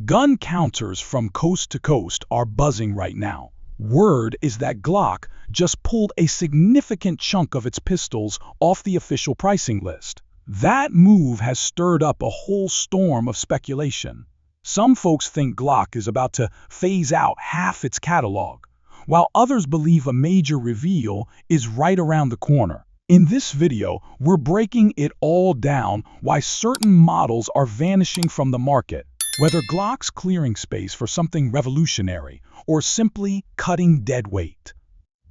Gun counters from coast to coast are buzzing right now. Word is that Glock just pulled a significant chunk of its pistols off the official pricing list. That move has stirred up a whole storm of speculation. Some folks think Glock is about to phase out half its catalog, while others believe a major reveal is right around the corner. In this video, we're breaking it all down: why certain models are vanishing from the market, whether Glock's clearing space for something revolutionary or simply cutting dead weight.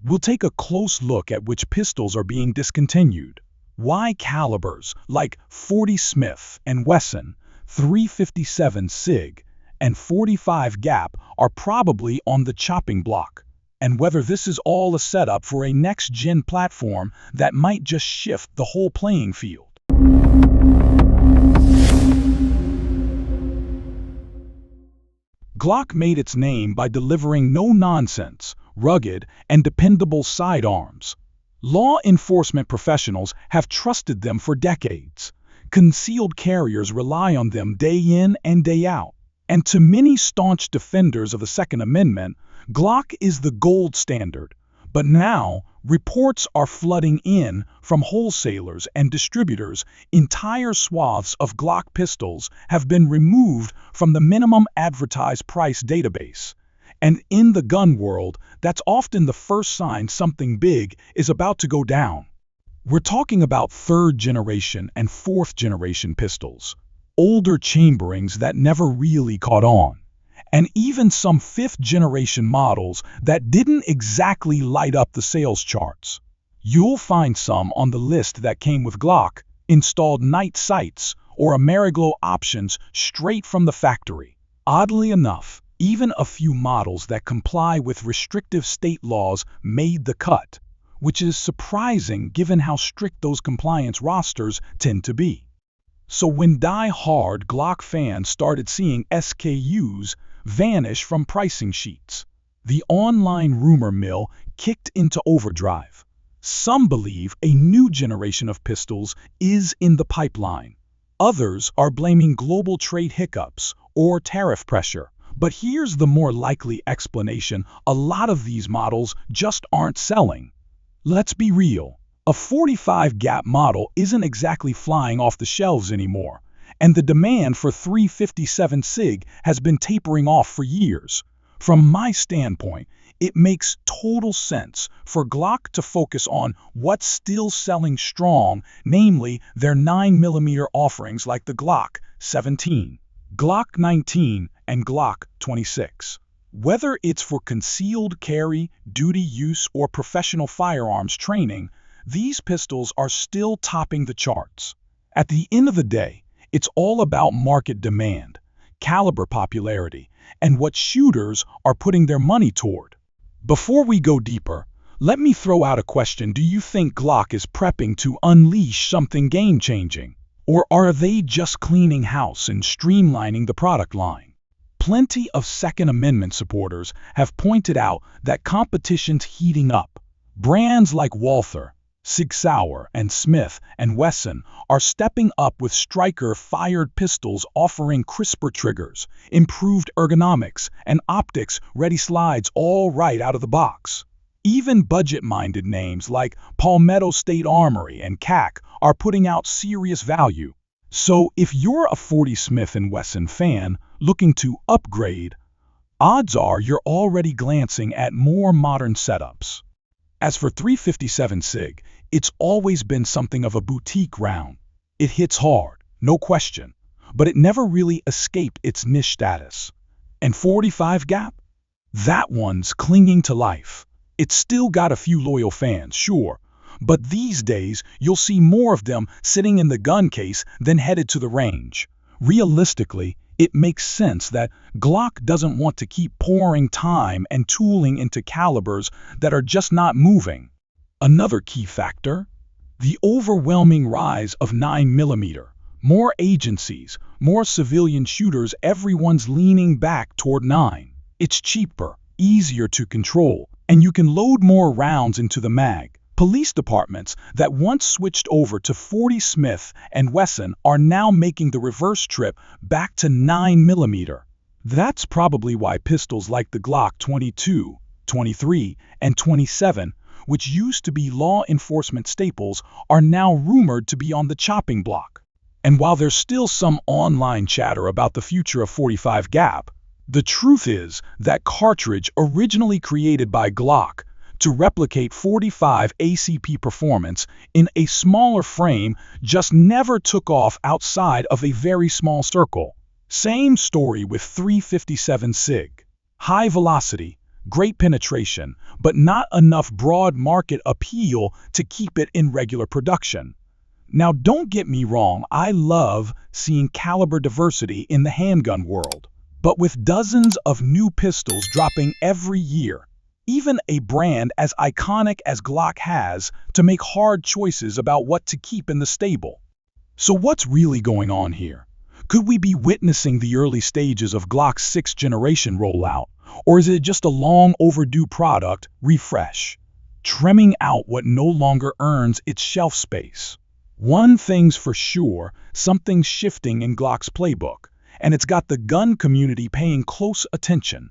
We'll take a close look at which pistols are being discontinued, why calibers like 40 Smith & Wesson, 357 SIG, and 45 Gap are probably on the chopping block, and whether this is all a setup for a next-gen platform that might just shift the whole playing field. Glock made its name by delivering no-nonsense, rugged, and dependable sidearms. Law enforcement professionals have trusted them for decades. Concealed carriers rely on them day in and day out. And to many staunch defenders of the Second Amendment, Glock is the gold standard. But now, reports are flooding in from wholesalers and distributors. Entire swaths of Glock pistols have been removed from the minimum advertised price database. And in the gun world, that's often the first sign something big is about to go down. We're talking about third-generation and fourth-generation pistols, older chamberings that never really caught on, and even some fifth-generation models that didn't exactly light up the sales charts. You'll find some on the list that came with Glock, installed night sights, or Ameriglow options straight from the factory. Oddly enough, even a few models that comply with restrictive state laws made the cut, which is surprising given how strict those compliance rosters tend to be. So when die-hard Glock fans started seeing SKUs vanish from pricing sheets, the online rumor mill kicked into overdrive. Some believe a new generation of pistols is in the pipeline. Others are blaming global trade hiccups or tariff pressure. But here's the more likely explanation: a lot of these models just aren't selling. Let's be real. A 45 Gap model isn't exactly flying off the shelves anymore, and the demand for 357 SIG has been tapering off for years. From my standpoint, it makes total sense for Glock to focus on what's still selling strong, namely their 9mm offerings like the Glock 17, Glock 19, and Glock 26. Whether it's for concealed carry, duty use, or professional firearms training, these pistols are still topping the charts. At the end of the day, it's all about market demand, caliber popularity, and what shooters are putting their money toward. Before we go deeper, let me throw out a question. Do you think Glock is prepping to unleash something game-changing? Or are they just cleaning house and streamlining the product line? Plenty of Second Amendment supporters have pointed out that competition's heating up. Brands like Walther, Sig Sauer, and Smith & Wesson are stepping up with striker-fired pistols offering crisper triggers, improved ergonomics, and optics-ready slides all right out of the box. Even budget-minded names like Palmetto State Armory and CAC are putting out serious value. So if you're a 40 Smith & Wesson fan looking to upgrade, odds are you're already glancing at more modern setups. As for 357 SIG, it's always been something of a boutique round. It hits hard, no question, but it never really escaped its niche status. And 45 Gap? That one's clinging to life. It's still got a few loyal fans, sure, but these days you'll see more of them sitting in the gun case than headed to the range. Realistically, it makes sense that Glock doesn't want to keep pouring time and tooling into calibers that are just not moving. Another key factor: the overwhelming rise of 9mm. More agencies, more civilian shooters, everyone's leaning back toward 9. It's cheaper, easier to control, and you can load more rounds into the mag. Police departments that once switched over to 40 Smith & Wesson are now making the reverse trip back to 9mm. That's probably why pistols like the Glock 22, 23, and 27, which used to be law enforcement staples, are now rumored to be on the chopping block. And while there's still some online chatter about the future of 45 gap, the truth is that cartridge originally created by Glock to replicate 45 ACP performance in a smaller frame just never took off outside of a very small circle. Same story with 357 SIG. High velocity, great penetration, but not enough broad market appeal to keep it in regular production. Now don't get me wrong, I love seeing caliber diversity in the handgun world. But with dozens of new pistols dropping every year, even a brand as iconic as Glock has to make hard choices about what to keep in the stable. So what's really going on here? Could we be witnessing the early stages of Glock's 6th generation rollout, or is it just a long overdue product refresh, trimming out what no longer earns its shelf space? One thing's for sure, something's shifting in Glock's playbook, and it's got the gun community paying close attention.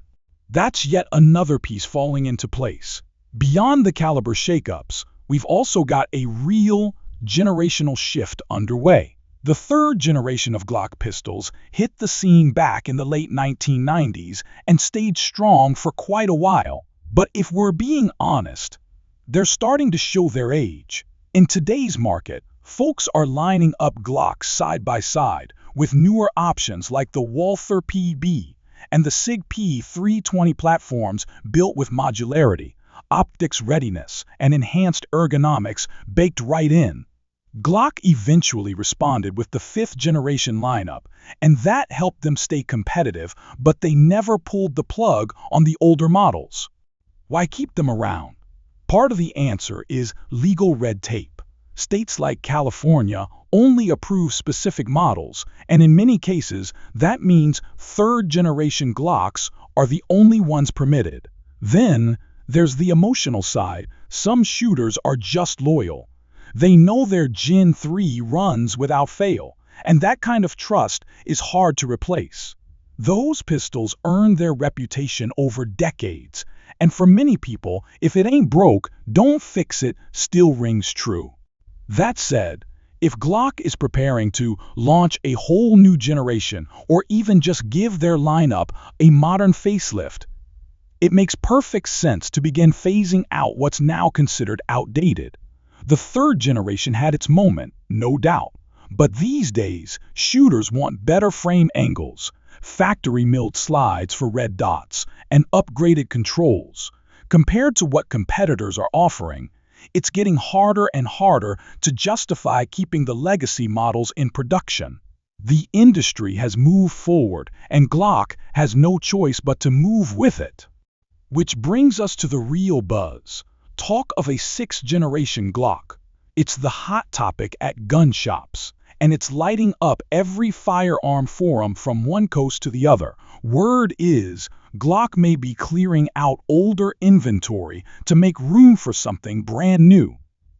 That's yet another piece falling into place. Beyond the caliber shakeups, we've also got a real generational shift underway. The 3rd generation of Glock pistols hit the scene back in the late 1990s and stayed strong for quite a while. But if we're being honest, they're starting to show their age. In today's market, folks are lining up Glocks side by side with newer options like the Walther PB and the SIG P320 platforms built with modularity, optics readiness, and enhanced ergonomics baked right in. Glock eventually responded with the 5th generation lineup, and that helped them stay competitive, but they never pulled the plug on the older models. Why keep them around? Part of the answer is legal red tape. States like California only approve specific models, and in many cases, that means 3rd generation Glocks are the only ones permitted. Then, there's the emotional side. Some shooters are just loyal. They know their Gen 3 runs without fail, and that kind of trust is hard to replace. Those pistols earned their reputation over decades, and for many people, if it ain't broke, don't fix it still rings true. That said, if Glock is preparing to launch a whole new generation or even just give their lineup a modern facelift, it makes perfect sense to begin phasing out what's now considered outdated. The 3rd generation had its moment, no doubt, but these days, shooters want better frame angles, factory-milled slides for red dots, and upgraded controls. Compared to what competitors are offering, it's getting harder and harder to justify keeping the legacy models in production. The industry has moved forward, and Glock has no choice but to move with it. Which brings us to the real buzz. Talk of a 6th generation Glock. It's the hot topic at gun shops, and it's lighting up every firearm forum from one coast to the other. Word is, Glock may be clearing out older inventory to make room for something brand new.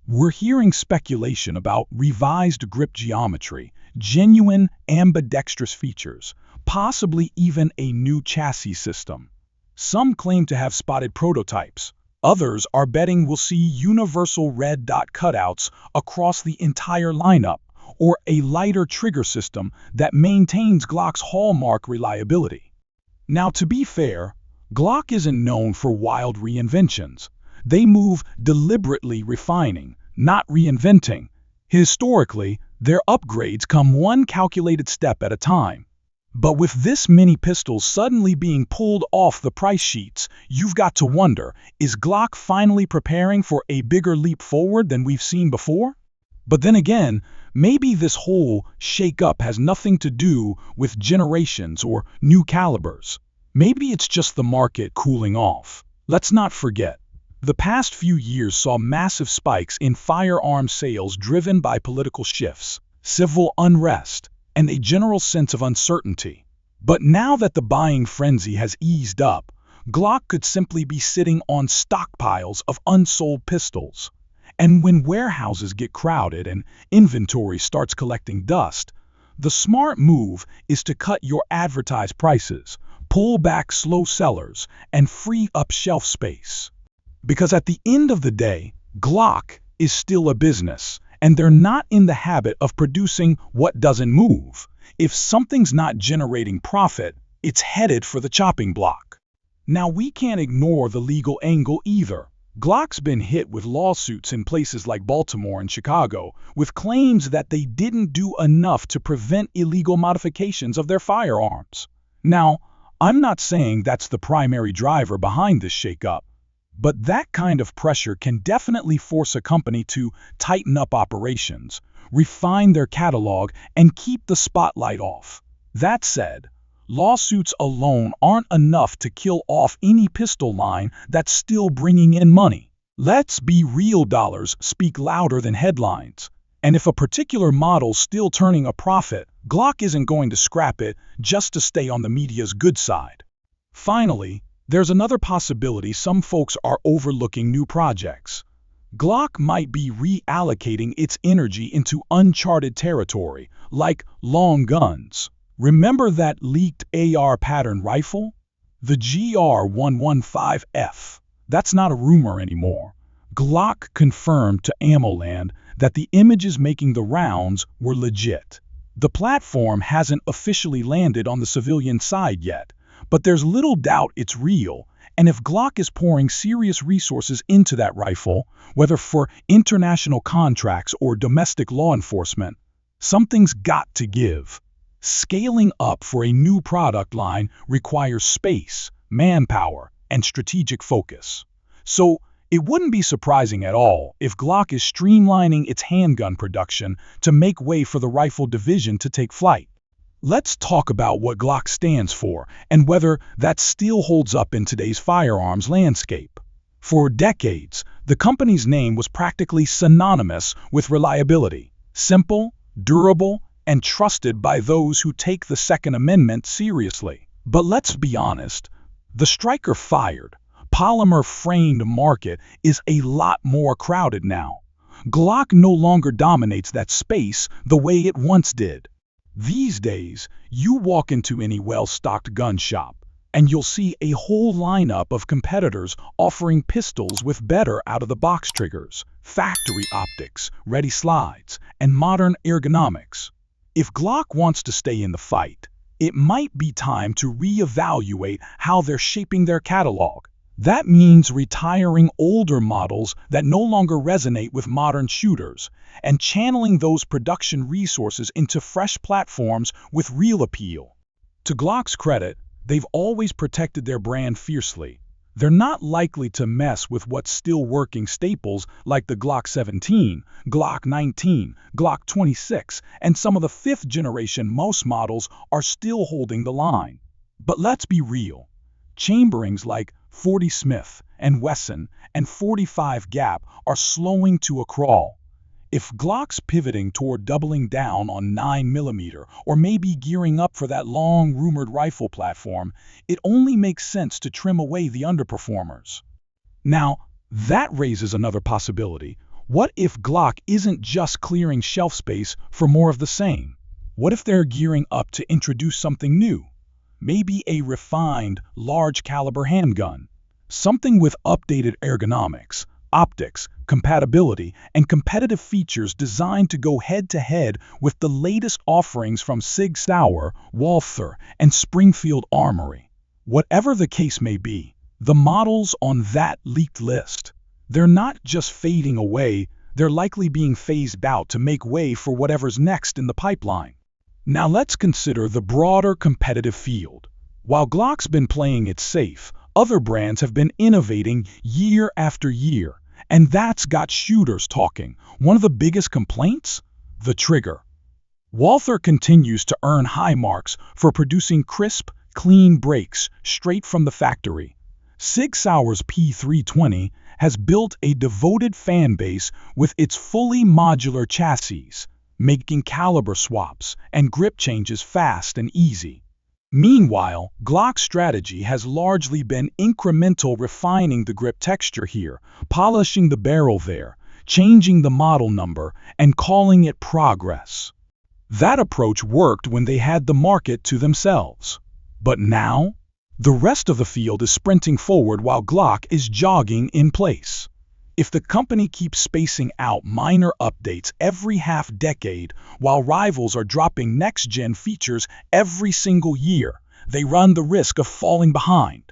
We're hearing speculation about revised grip geometry, genuine ambidextrous features, possibly even a new chassis system. Some claim to have spotted prototypes. Others are betting we'll see universal red dot cutouts across the entire lineup, or a lighter trigger system that maintains Glock's hallmark reliability. Now, to be fair, Glock isn't known for wild reinventions. They move deliberately refining, not reinventing. Historically, their upgrades come one calculated step at a time. But with this many pistols suddenly being pulled off the price sheets, you've got to wonder, is Glock finally preparing for a bigger leap forward than we've seen before? But then again, maybe this whole shake-up has nothing to do with generations or new calibers. Maybe it's just the market cooling off. Let's not forget, the past few years saw massive spikes in firearm sales driven by political shifts, civil unrest, and a general sense of uncertainty. But now that the buying frenzy has eased up, Glock could simply be sitting on stockpiles of unsold pistols. And when warehouses get crowded and inventory starts collecting dust, the smart move is to cut your advertised prices, pull back slow sellers, and free up shelf space. Because at the end of the day, Glock is still a business, and they're not in the habit of producing what doesn't move. If something's not generating profit, it's headed for the chopping block. Now, we can't ignore the legal angle either. Glock's been hit with lawsuits in places like Baltimore and Chicago, with claims that they didn't do enough to prevent illegal modifications of their firearms. Now, I'm not saying that's the primary driver behind this shakeup, but that kind of pressure can definitely force a company to tighten up operations, refine their catalog, and keep the spotlight off. That said, lawsuits alone aren't enough to kill off any pistol line that's still bringing in money. Let's be real, dollars speak louder than headlines. And if a particular model's still turning a profit, Glock isn't going to scrap it just to stay on the media's good side. Finally, there's another possibility some folks are overlooking: new projects. Glock might be reallocating its energy into uncharted territory, like long guns. Remember that leaked AR pattern rifle? The GR115F. That's not a rumor anymore. Glock confirmed to AmmoLand that the images making the rounds were legit. The platform hasn't officially landed on the civilian side yet, but there's little doubt it's real, and if Glock is pouring serious resources into that rifle, whether for international contracts or domestic law enforcement, something's got to give. Scaling up for a new product line requires space, manpower, and strategic focus. So, it wouldn't be surprising at all if Glock is streamlining its handgun production to make way for the rifle division to take flight. Let's talk about what Glock stands for and whether that still holds up in today's firearms landscape. For decades, the company's name was practically synonymous with reliability: simple, durable, and trusted by those who take the Second Amendment seriously. But let's be honest, the striker-fired, polymer-framed market is a lot more crowded now. Glock no longer dominates that space the way it once did. These days, you walk into any well-stocked gun shop, and you'll see a whole lineup of competitors offering pistols with better out-of-the-box triggers, factory optics, ready slides, and modern ergonomics. If Glock wants to stay in the fight, it might be time to reevaluate how they're shaping their catalog. That means retiring older models that no longer resonate with modern shooters and channeling those production resources into fresh platforms with real appeal. To Glock's credit, they've always protected their brand fiercely. They're not likely to mess with what's still working staples like the Glock 17, Glock 19, Glock 26, and some of the 5th generation most models are still holding the line. But let's be real. Chamberings like 40 Smith & Wesson and 45 Gap are slowing to a crawl. If Glock's pivoting toward doubling down on 9mm or maybe gearing up for that long-rumored rifle platform, it only makes sense to trim away the underperformers. Now, that raises another possibility. What if Glock isn't just clearing shelf space for more of the same? What if they're gearing up to introduce something new? Maybe a refined, large-caliber handgun. Something with updated ergonomics, optics, compatibility, and competitive features designed to go head-to-head with the latest offerings from Sig Sauer, Walther, and Springfield Armory. Whatever the case may be, the models on that leaked list, they're not just fading away, they're likely being phased out to make way for whatever's next in the pipeline. Now let's consider the broader competitive field. While Glock's been playing it safe, other brands have been innovating year after year, and that's got shooters talking. One of the biggest complaints? The trigger. Walther continues to earn high marks for producing crisp, clean breaks straight from the factory. Sig Sauer's P320 has built a devoted fan base with its fully modular chassis, making caliber swaps and grip changes fast and easy. Meanwhile, Glock's strategy has largely been incremental, refining the grip texture here, polishing the barrel there, changing the model number, and calling it progress. That approach worked when they had the market to themselves. But now, The rest of the field is sprinting forward while Glock is jogging in place. If the company keeps spacing out minor updates every half-decade while rivals are dropping next-gen features every single year, they run the risk of falling behind.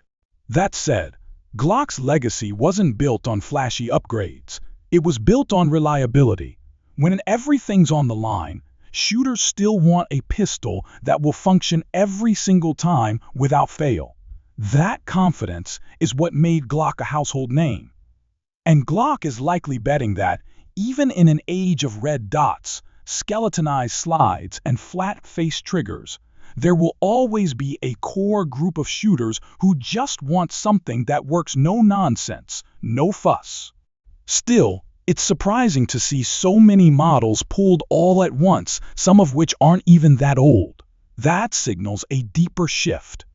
That said, Glock's legacy wasn't built on flashy upgrades. It was built on reliability. When everything's on the line, shooters still want a pistol that will function every single time without fail. That confidence is what made Glock a household name. And Glock is likely betting that, even in an age of red dots, skeletonized slides, and flat-face triggers, there will always be a core group of shooters who just want something that works no nonsense, no fuss. Still, it's surprising to see so many models pulled all at once, some of which aren't even that old. That signals a deeper shift.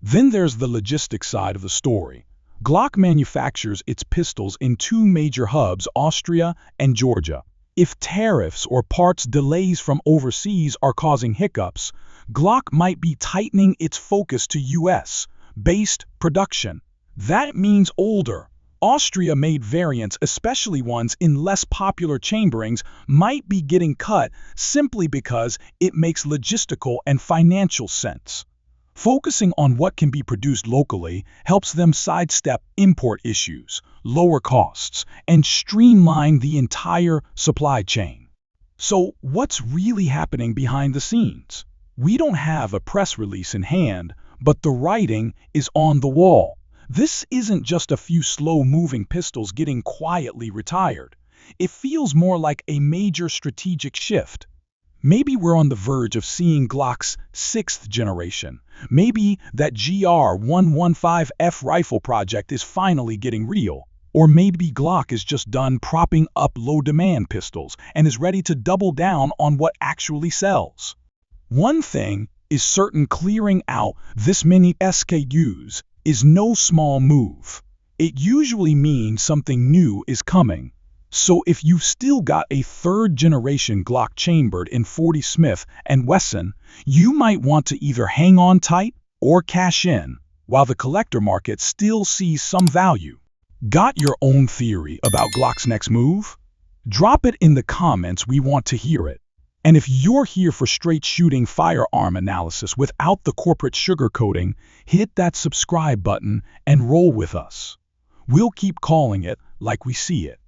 Then there's the logistics side of the story. Glock manufactures its pistols in two major hubs, Austria and Georgia. If tariffs or parts delays from overseas are causing hiccups, Glock might be tightening its focus to US-based production. That means older, Austria-made variants, especially ones in less popular chamberings, might be getting cut simply because it makes logistical and financial sense. Focusing on what can be produced locally helps them sidestep import issues, lower costs, and streamline the entire supply chain. So, what's really happening behind the scenes? We don't have a press release in hand, but the writing is on the wall. This isn't just a few slow-moving pistols getting quietly retired. It feels more like a major strategic shift. Maybe we're on the verge of seeing Glock's 6th generation. Maybe that GR115F rifle project is finally getting real. Or maybe Glock is just done propping up low-demand pistols and is ready to double down on what actually sells. One thing is certain: clearing out this many SKUs is no small move. It usually means something new is coming. So if you've still got a 3rd-generation Glock chambered in 40 Smith & Wesson, you might want to either hang on tight or cash in, while the collector market still sees some value. Got your own theory about Glock's next move? Drop it in the comments, we want to hear it. And if you're here for straight shooting firearm analysis without the corporate sugarcoating, hit that subscribe button and roll with us. We'll keep calling it like we see it.